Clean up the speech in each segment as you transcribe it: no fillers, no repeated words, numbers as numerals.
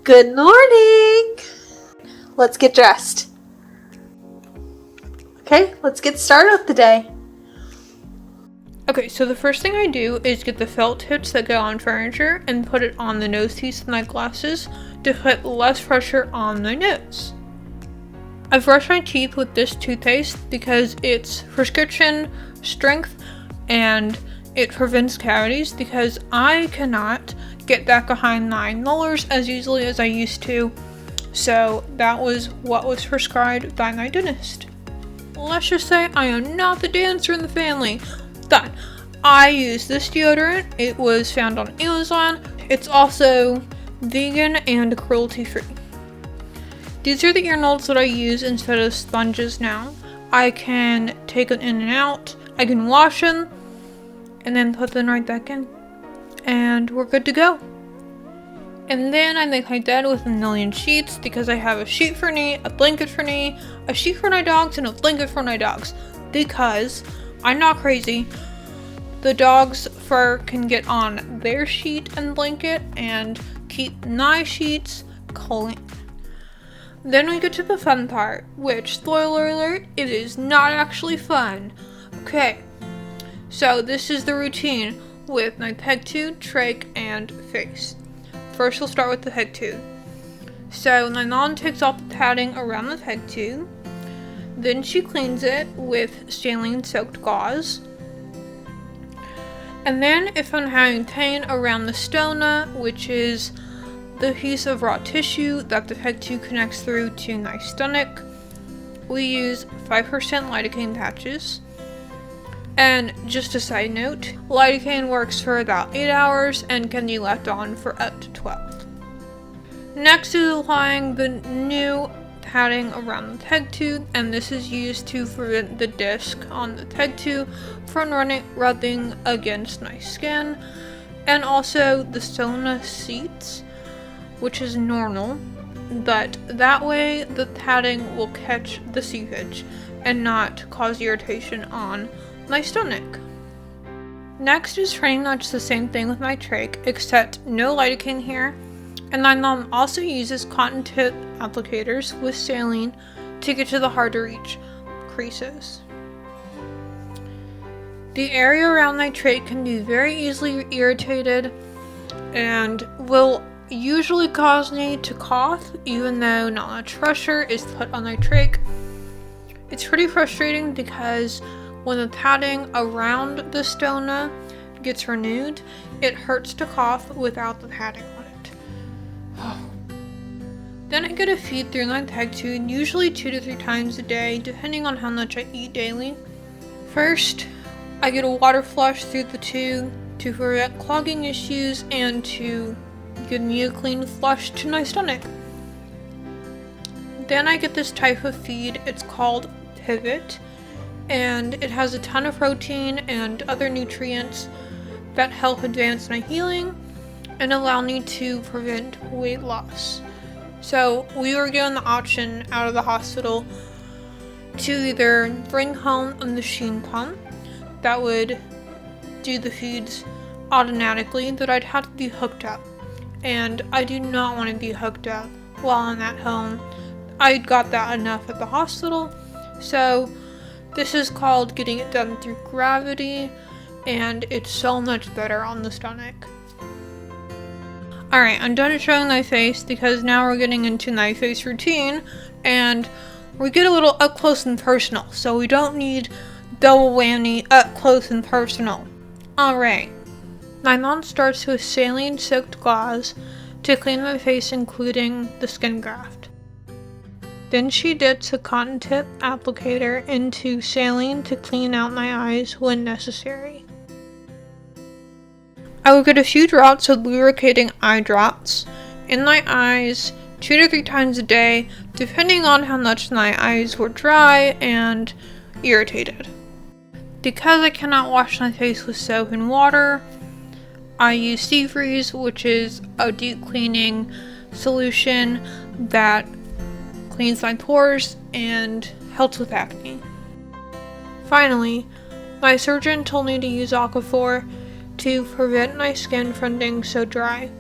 Good morning! Let's get dressed. Okay, let's get started with the day. Okay, so the first thing I do is get the felt tips that go on furniture and put it on the nose piece of my glasses to put less pressure on my nose. I brush my teeth with this toothpaste because it's prescription strength and it prevents cavities because I cannot get back behind my molars as easily as I used to. So that was what was prescribed by my dentist. Let's just say I am not the dancer in the family. But I use this deodorant. It was found on Amazon. It's also vegan and cruelty free. These are the ear molds that I use instead of sponges now. I can take them in and out. I can wash them and then put them right back in. And we're good to go. And then I make my bed with a million sheets because I have a sheet for me, a blanket for me, a sheet for my dogs, and a blanket for my dogs. Because I'm not crazy. The dog's fur can get on their sheet and blanket and keep my sheets clean. Then we get to the fun part, which, spoiler alert, it is not actually fun. Okay, so this is the routine with my peg tooth, trach, and face. First we'll start with the peg tooth. So my mom takes off the padding around the peg tooth. Then she cleans it with saline soaked gauze. And then if I'm having pain around the stoma, which is the piece of raw tissue that the peg tooth connects through to my stomach, we use 5% lidocaine patches. And just a side note, lidocaine works for about 8 hours and can be left on for up to 12. Next is applying the new padding around the peg tooth, and this is used to prevent the disc on the peg tooth from rubbing against my skin, and also the stoma seats, which is normal, but that way the padding will catch the seepage and not cause irritation on my stomach. Next is pretty much the same thing with my trach, except no lidocaine here. And my mom also uses cotton tip applicators with saline to get to the hard to reach creases. The area around my trach can be very easily irritated and will usually cause me to cough even though not much pressure is put on my trach. It's pretty frustrating because when the padding around the stoma gets renewed, it hurts to cough without the padding on it. Then I get a feed through my peg tooth, usually 2 to 3 times a day, depending on how much I eat daily. First, I get a water flush through the tube to prevent clogging issues and to give me a clean flush to my stomach. Then I get this type of feed. It's called Pivot, and it has a ton of protein and other nutrients that help advance my healing and allow me to prevent weight loss. So we were given the option out of the hospital to either bring home a machine pump that would do the feeds automatically, that I'd have to be hooked up. And I do not want to be hooked up while I'm at home. I got that enough at the hospital. So this is called getting it done through gravity, and it's so much better on the stomach. Alright, I'm done showing my face because now we're getting into my face routine, and we get a little up close and personal, so we don't need double whammy up close and personal. Alright, my mom starts with saline soaked gauze to clean my face, including the skin graft. Then she dips a cotton tip applicator into saline to clean out my eyes when necessary. I will get a few drops of lubricating eye drops in my eyes 2 to 3 times a day, depending on how much my eyes were dry and irritated. Because I cannot wash my face with soap and water, I use Sea Freeze, which is a deep cleaning solution that cleans my pores and helps with acne. Finally, my surgeon told me to use Aquaphor to prevent my skin from being so dry.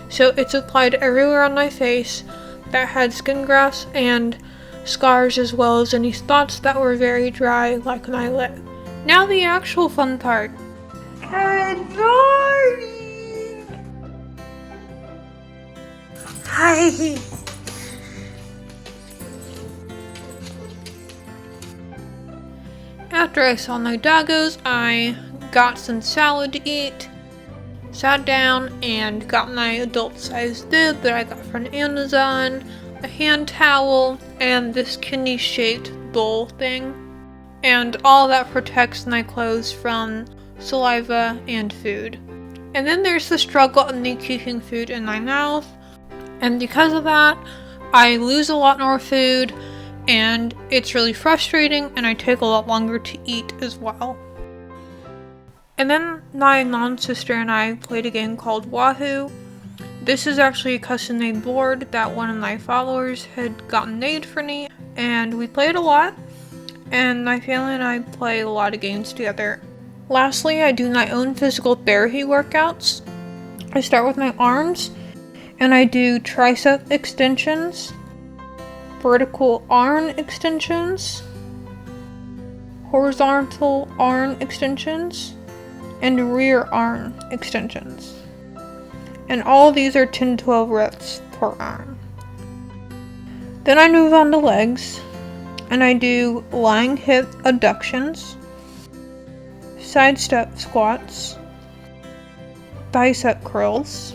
So it's applied everywhere on my face that had skin grafts and scars, as well as any spots that were very dry, like my lip. Now the actual fun part. Good morning! Hi! After I saw my doggos, I got some salad to eat, sat down, and got my adult-sized bib that I got from Amazon, a hand towel, and this kidney-shaped bowl thing. And all that protects my clothes from saliva and food. And then there's the struggle of me keeping food in my mouth. And because of that, I lose a lot more food, and it's really frustrating, and I take a lot longer to eat as well. And then my mom's sister and I played a game called Wahoo. This is actually a custom-made board that one of my followers had gotten made for me, and we played a lot, and my family and I play a lot of games together. Lastly, I do my own physical therapy workouts. I start with my arms, and I do tricep extensions, vertical arm extensions, horizontal arm extensions, and rear arm extensions. And all of these are 10 to 12 reps per arm. Then I move on to legs, and I do lying hip abductions, side step squats, bicep curls,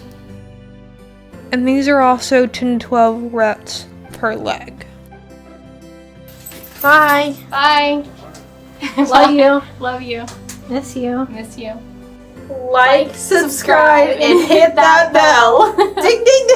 and these are also 10 to 12 reps per leg. Bye! Bye. Love you. Love you. Miss you. Miss you. Like, subscribe, and hit that bell. Ding ding ding!